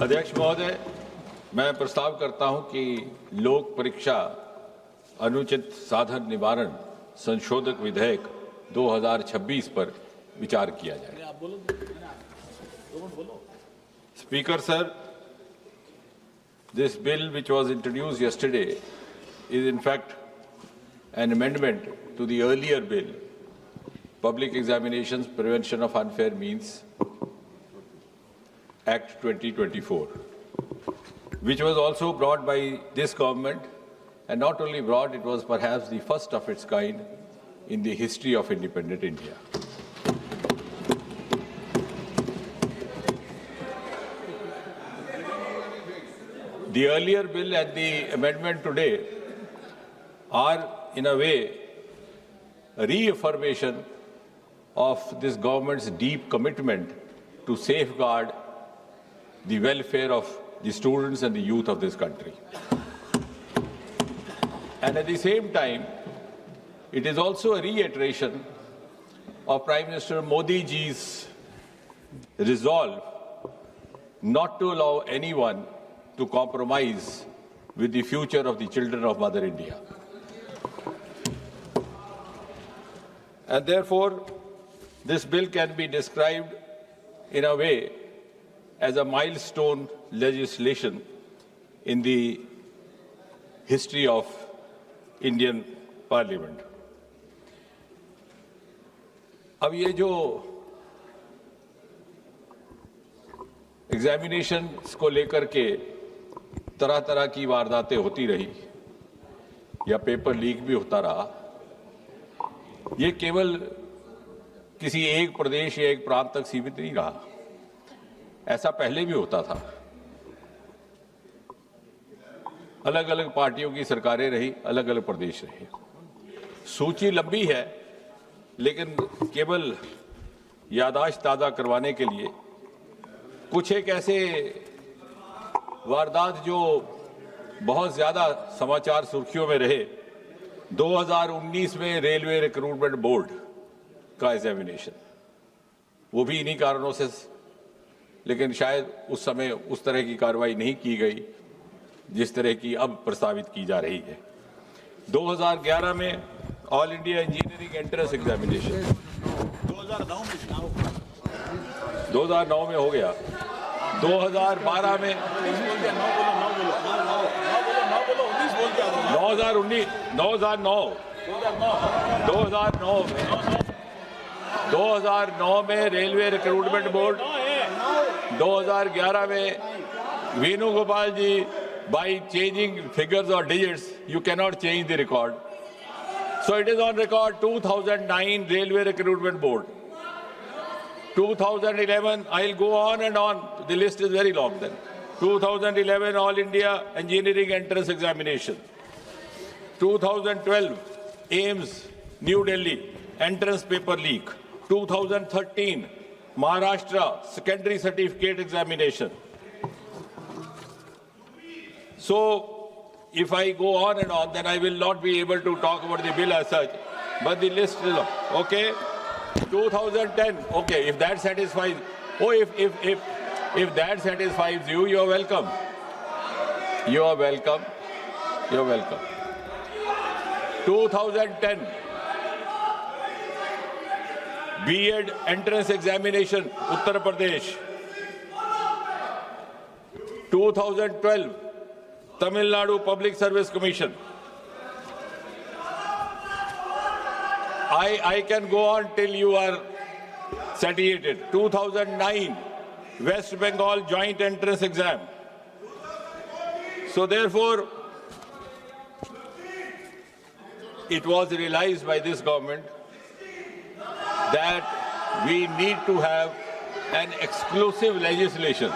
अध्यक्ष महोदय, मैं प्रस्ताव करता हूं कि लोक परीक्षा अनुचित साधन निवारण संशोधक विधेयक 2026 पर विचार किया जाए। Speaker sir, this bill which was introduced yesterday is in fact an amendment to the earlier bill, Public Examinations Prevention of Unfair Means Act 2024, which was also brought by this government, and not only brought, it was perhaps the first of its kind in the history of independent India. The earlier bill and the amendment today are, in a way, a reaffirmation of this government's deep commitment to safeguard the welfare of the students and the youth of this country. And at the same time, it is also a reiteration of Prime Minister Modi ji's resolve not to allow anyone to compromise with the future of the children of Mother India. And therefore, this bill can be described in a way as a milestone legislation in the history of Indian Parliament. अब ये जो examinations को लेकर के तरह तरह की वारदातें होती रही या पेपर लीक भी होता रहा, ये केवल किसी एक प्रदेश या एक प्रांत तक सीमित नहीं रहा। ऐसा पहले भी होता था। अलग अलग पार्टियों की सरकारें रही, अलग अलग प्रदेश रहे। सूची लंबी है, लेकिन केवल याददाश्त ताज़ा करवाने के लिए कुछ एक ऐसे वारदात जो बहुत ज़्यादा समाचार सुर्खियों में रहे। 2019 में रेलवे रिक्रूटमेंट बोर्ड का एग्जामिनेशन, वो भी इन्हीं कारणों से, लेकिन शायद उस समय उस तरह की कार्रवाई नहीं की गई जिस तरह की अब प्रस्तावित की जा रही है। 2011 में all India engineering entrance examination 2009 में हो गया। 2012 में 2009 में रेलवे रिक्रूटमेंट बोर्ड, 2011 में वेणुगोपाल जी, by changing figures or digits, you cannot change the record. So it is on record 2009 Railway Recruitment Board. 2011, I'll go on and on. The list is very long then. 2011 All India Engineering Entrance Examination. 2012 AIMS New Delhi Entrance Paper Leak. 2013 Maharashtra Secondary Certificate Examination. So, if I go on and on, then I will not be able to talk about the bill as such. But the list is long. Okay. 2010. Okay. If that satisfies. Oh, if that satisfies you, you are welcome. You are welcome. You are welcome. 2010. B.Ed Entrance Examination, Uttar Pradesh. 2012. Tamil Nadu Public Service Commission. I can go on till you are satiated. 2009 West Bengal Joint Entrance Exam. So therefore, it was realized by this government that we need to have an exclusive legislation.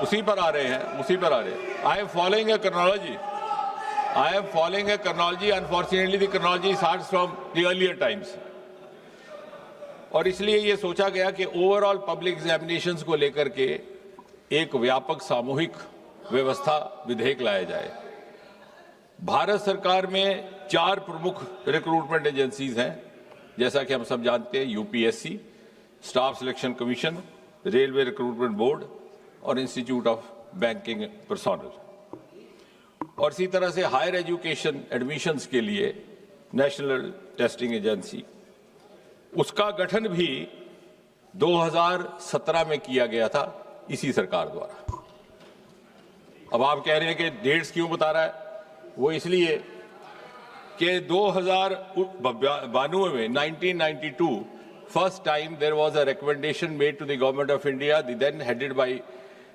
उसी पर आ रहे हैं। I am following a chronology. Unfortunately, the chronology starts from the earlier times. और इसलिए ये सोचा गया कि ओवरऑल पब्लिक एग्जामिनेशंस को लेकर के एक व्यापक सामूहिक व्यवस्था विधेयक लाया जाए। भारत सरकार में 4 प्रमुख रिक्रूटमेंट एजेंसीज हैं, जैसा कि हम सब जानते हैं। UPSC, staff selection commission, railway recruitment board और इंस्टीट्यूट ऑफ बैंकिंग पर्सोनल। और इसी तरह से हायर एजुकेशन एडमिशन्स के लिए नेशनल टेस्टिंग एजेंसी, उसका गठन भी 2017 में किया गया था इसी सरकार द्वारा। अब आप कह रहे हैं कि डेट्स क्यों बता रहा है, वो इसलिए कि 2092 में 1992 first time there was a recommendation made to the government of India, then headed by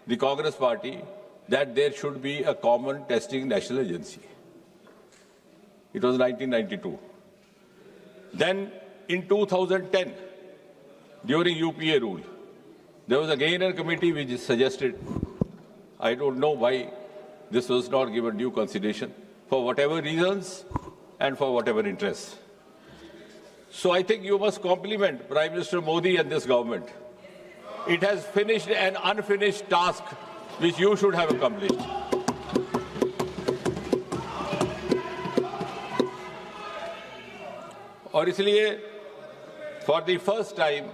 the Congress party, that there should be a common testing national agency. It was 1992. Then in 2010, during UPA rule, there was again a committee which suggested, I don't know why this was not given due consideration, for whatever reasons and for whatever interests. So I think you must compliment Prime Minister Modi and this government. It has finished an unfinished task which you should have accomplished. और इसलिए for the first time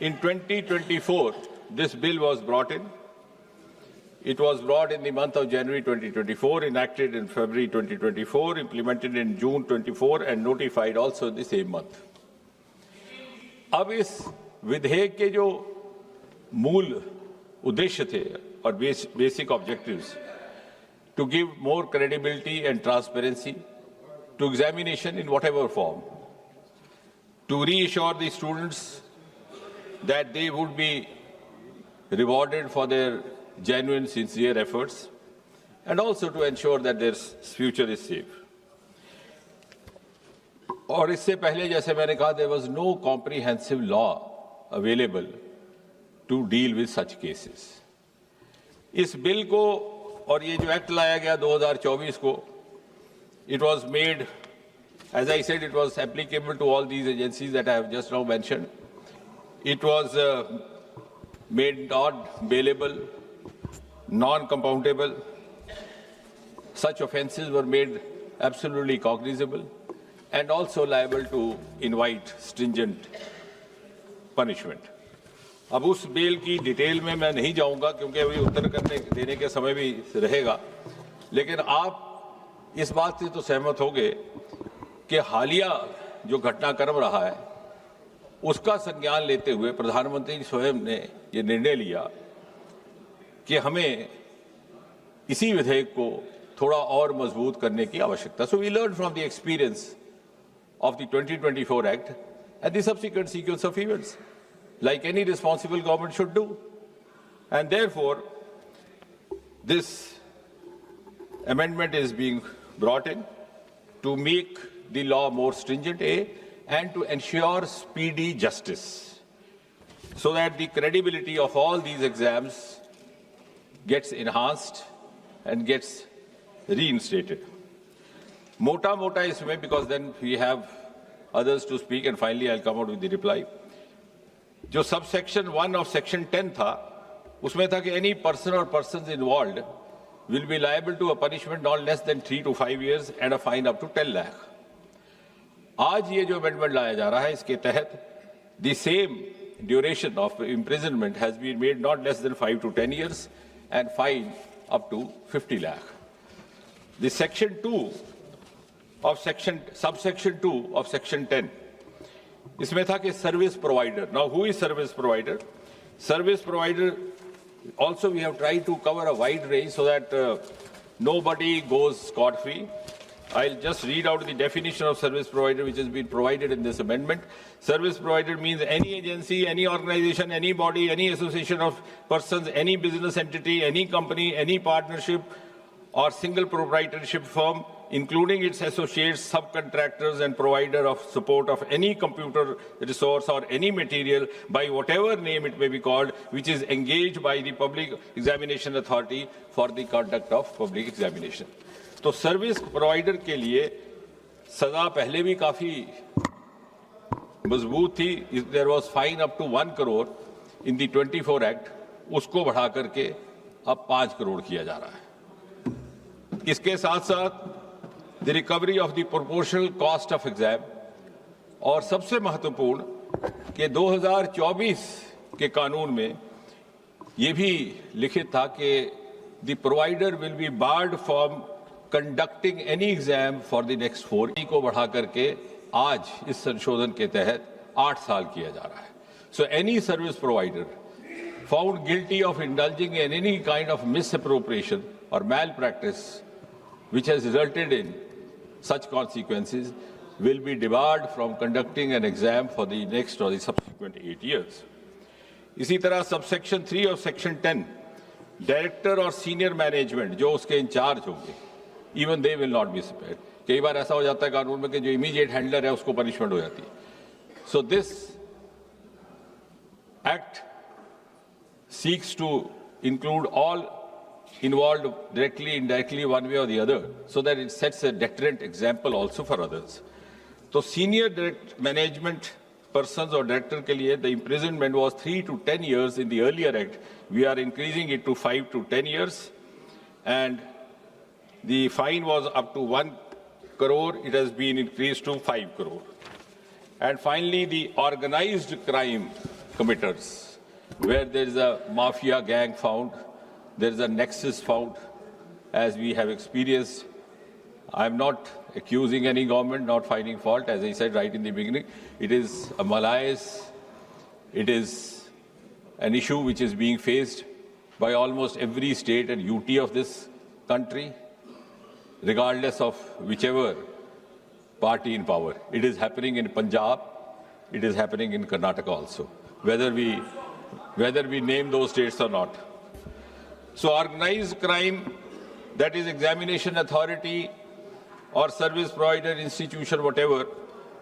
in 2024 this bill was brought in. It was brought in the month of January 2024, enacted in February 2024, implemented in June 24 and notified also in the same month. अब इस विधेयक के जो मूल उद्देश्य थे और basic objectives, to give more credibility and transparency to examination in whatever form, to reassure the students that they would be rewarded for their genuine, sincere efforts, and also to ensure that their future is safe. और इससे पहले जैसे मैंने कहा, there was no comprehensive law available to deal with such cases. इस bill को और ये जो एक्ट लाया गया 2024 को, it was made, as I said, it was applicable to all these agencies that I have just now mentioned. It was made not bailable, non-compoundable. Such offences were made absolutely cognizable and also liable to invite stringent punishment. अब उस bill की detail में मैं नहीं जाऊंगा क्योंकि अभी उत्तर देने के समय भी रहेगा, लेकिन आप इस बात से तो सहमत होंगे कि हालिया जो घटनाक्रम रहा है उसका संज्ञान लेते हुए प्रधानमंत्री स्वयं ने ये निर्णय लिया कि हमें इसी विधेयक को थोड़ा और मजबूत करने की आवश्यकता. So we learned from the experience of the 2024 Act and the subsequent sequence of events, like any responsible government should do. And therefore, this amendment is being brought in to make the law more stringent, and to ensure speedy justice, so that the credibility of all these exams gets enhanced and gets reinstated. Mota isme, because then we have others to speak, and finally I'll come out with the reply. जो subsection 1 of section 10 था, उसमें था कि any person or persons involved will be liable to a punishment not less than 3 to 5 years and a fine up to 10 lakh. आज ये जो amendment लाया जा रहा है, इसके तहत the same duration of imprisonment has been made not less than 5 to 10 years and fine up to 50 lakh. The section 2 of subsection 2 of section 10, इसमें था कि service provider. Now, who is service provider? Service provider, also we have tried to cover a wide range so that nobody goes scot-free. I'll just read out the definition of service provider which has been provided in this amendment. Service provider means any agency, any organization, any body, any association of persons, any business entity, any company, any partnership or single proprietorship firm, including its associates, subcontractors and provider of support of any computer resource or any material by whatever name it may be called, which is engaged by the Public Examination Authority for the conduct of public examination. तो service provider के लिए सजा पहले भी काफी मजबूत थी. There was fine up to 1 crore in the 24 act, उसको बढ़ा करके अब 5 करोड़ किया जा रहा है. इसके साथ साथ the recovery of the proportional cost of exam, और सबसे महत्वपूर्ण कि 2024 के कानून में ये भी लिखित था कि the provider will be board from conducting any exam for the next 4 को बढ़ा करके आज इस संशोधन के तहत 8 साल किया जा रहा है. So any service provider found guilty of indulging in any kind of misappropriation और मैल practice which has resulted in such consequences will be debarred from conducting an exam for the next or the subsequent 8 years. इसी तरह subsection 3 और section 10 director और senior management जो उसके in charge होंगे even they will not be spared. कई बार ऐसा हो जाता है कानून में कि जो इमीडिएट हैंडलर है उसको पनिशमेंट हो जाती है. So this act seeks to include all involved directly, indirectly, one way or the other, so that it sets a deterrent example also for others. So senior direct management persons or director के लिए the imprisonment was 3 to 10 years in the earlier act. We are increasing it to 5 to 10 years, and the fine was up to 1 crore. It has been increased to 5 crore. And finally, the organized crime committers, where there is a mafia gang found, there is a nexus found, as we have experienced. I am not accusing any government, not finding fault. As I said right in the beginning, it is a malaise. It is an issue which is being faced by almost every state and UT of this country, regardless of whichever party in power. It is happening in Punjab. It is happening in Karnataka also, whether we name those states or not. So organized crime, that is examination authority or service provider institution, whatever,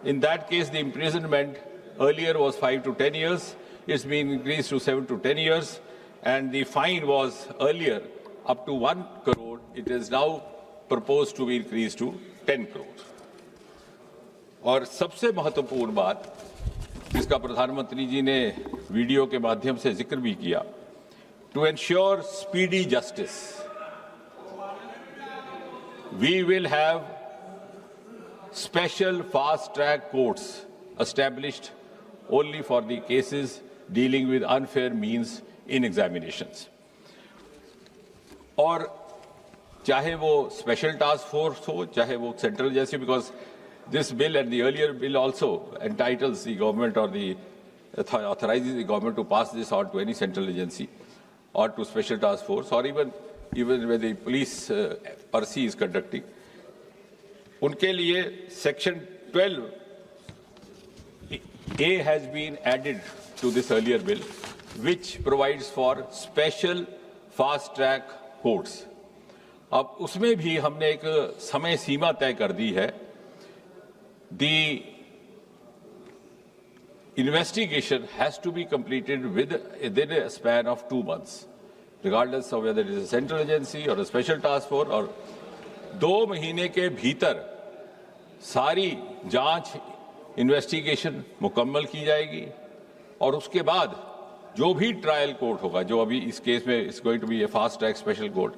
in that case the imprisonment earlier was 5 to 10 years. It's been increased to 7 to 10 years, and the fine was earlier up to 1 crore. It is now proposed to be increased to 10 crore. और सबसे महत्वपूर्ण बात जिसका प्रधानमंत्री जी ने video के माध्यम से जिक्र भी किया, to ensure speedy justice, we will have special fast-track courts established only for the cases dealing with unfair means in examinations. और चाहे वो स्पेशल टास्क फोर्स हो, चाहे वो central agency, because this bill and the earlier bill also entitles the government or the authorizes the government to pass this on to any central agency or to special task force, or even when the police RC is conducting. उनके लिए section 12A has been added to this earlier bill, which provides for special fast track courts. अब उसमें भी हमने एक समय सीमा तय कर दी है. The investigation has to be completed within a span of 2 months, regardless of whether it is a central agency or a special task force. और 2 महीने के भीतर सारी जांच इन्वेस्टिगेशन मुकम्मल की जाएगी, और उसके बाद जो भी ट्रायल कोर्ट होगा, जो अभी इस केस में is going to be a fast track special court,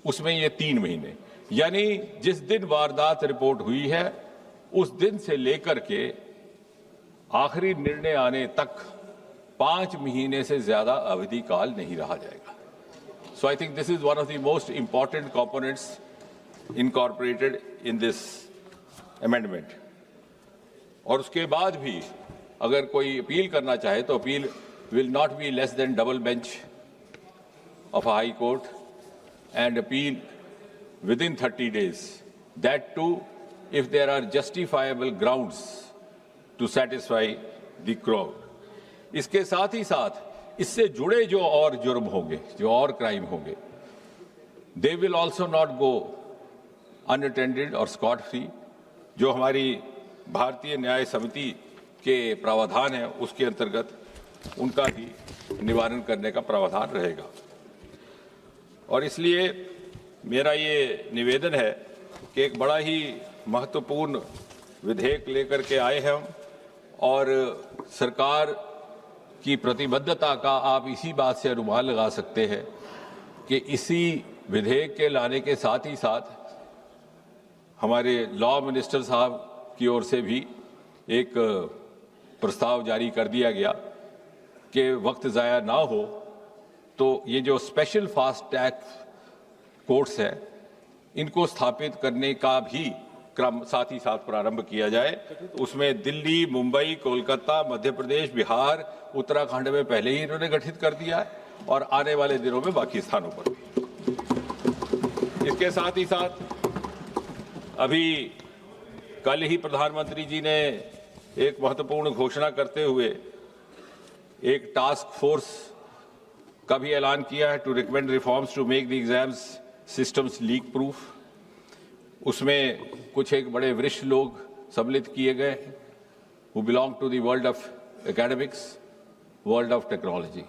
उसमें ये 3 महीने, यानी जिस दिन वारदात रिपोर्ट हुई है उस दिन से लेकर के आखिरी निर्णय आने तक 5 महीने से ज्यादा अवधि काल नहीं रहा जाएगा. So I think this is one of the most important components incorporated in this amendment. और उसके बाद भी अगर कोई अपील करना चाहे तो appeal will not be less than double bench of a high court, and appeal within 30 days. That too, if there are justifiable grounds to satisfy the crowd. इसके साथ ही साथ इससे जुड़े जो और जुर्म होंगे, जो और क्राइम होंगे, they will also not go unattended or scot free. जो हमारी भारतीय न्याय समिति के प्रावधान है उसके अंतर्गत उनका भी निवारण करने का प्रावधान रहेगा. और इसलिए मेरा ये निवेदन है कि एक बड़ा ही महत्वपूर्ण विधेयक लेकर के आए हैं हम, और सरकार की प्रतिबद्धता का आप इसी बात से अनुमान लगा सकते हैं कि इसी विधेयक के लाने के साथ ही साथ हमारे लॉ मिनिस्टर साहब की ओर से भी एक प्रस्ताव जारी कर दिया गया कि वक्त ज़ाया ना हो, तो ये जो स्पेशल फास्ट ट्रैक कोर्ट्स है इनको स्थापित करने का भी क्रम साथ ही साथ प्रारंभ किया जाए। उसमें दिल्ली, मुंबई, कोलकाता, मध्य प्रदेश, बिहार, उत्तराखंड में पहले ही इन्होंने गठित कर दिया है और आने वाले दिनों में बाकी स्थानों पर भी। इसके साथ ही साथ अभी कल ही प्रधानमंत्री जी ने एक महत्वपूर्ण घोषणा करते हुए एक टास्क फोर्स का भी ऐलान किया है to recommend reforms to make the exams systems leak proof. उसमें कुछ एक बड़े वरिष्ठ लोग सम्मिलित किए गए who belong to the world of academics, world of technology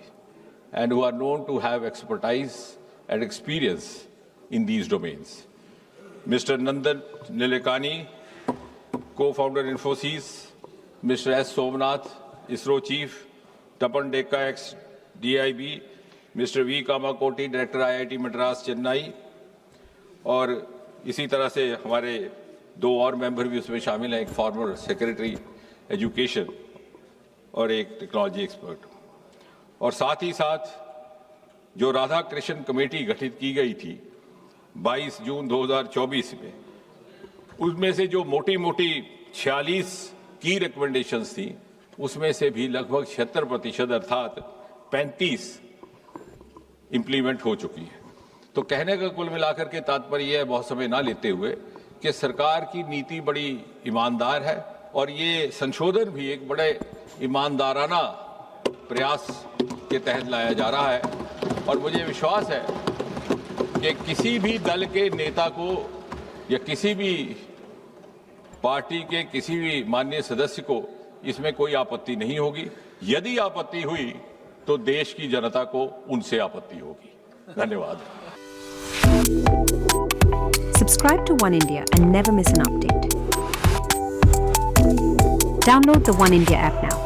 and who are known to have expertise and experience in these domains. Mr. Nandan Nilekani, co-founder Infosys, Mr. S. Somnath, ISRO chief, Tapan Dekka, ex-DIB, Mr. V. Kamakoti, director IIT Madras, Chennai, और इसी तरह से हमारे दो और member भी उसमें शामिल हैं, एक फॉर्मर सेक्रेटरी एजुकेशन और एक टेक्नोलॉजी एक्सपर्ट। और साथ ही साथ जो राधा कृष्ण कमेटी गठित की गई थी 22 जून 2024 में, उसमें से जो मोटी मोटी 46 की रिकमेंडेशंस थी उसमें से भी लगभग 76% अर्थात 35 इंप्लीमेंट हो चुकी है। तो कहने का कुल मिलाकर के तात्पर्य है, बहुत समय ना लेते हुए, कि सरकार की नीति बड़ी ईमानदार है और ये संशोधन भी एक बड़े ईमानदाराना प्रयास के तहत लाया जा रहा है। और मुझे विश्वास है कि किसी भी दल के नेता को या किसी भी पार्टी के किसी भी माननीय सदस्य को इसमें कोई आपत्ति नहीं होगी। यदि आपत्ति हुई तो देश की जनता को उनसे आपत्ति होगी। धन्यवाद। Subscribe to One India and never miss an update. Download the One India app now.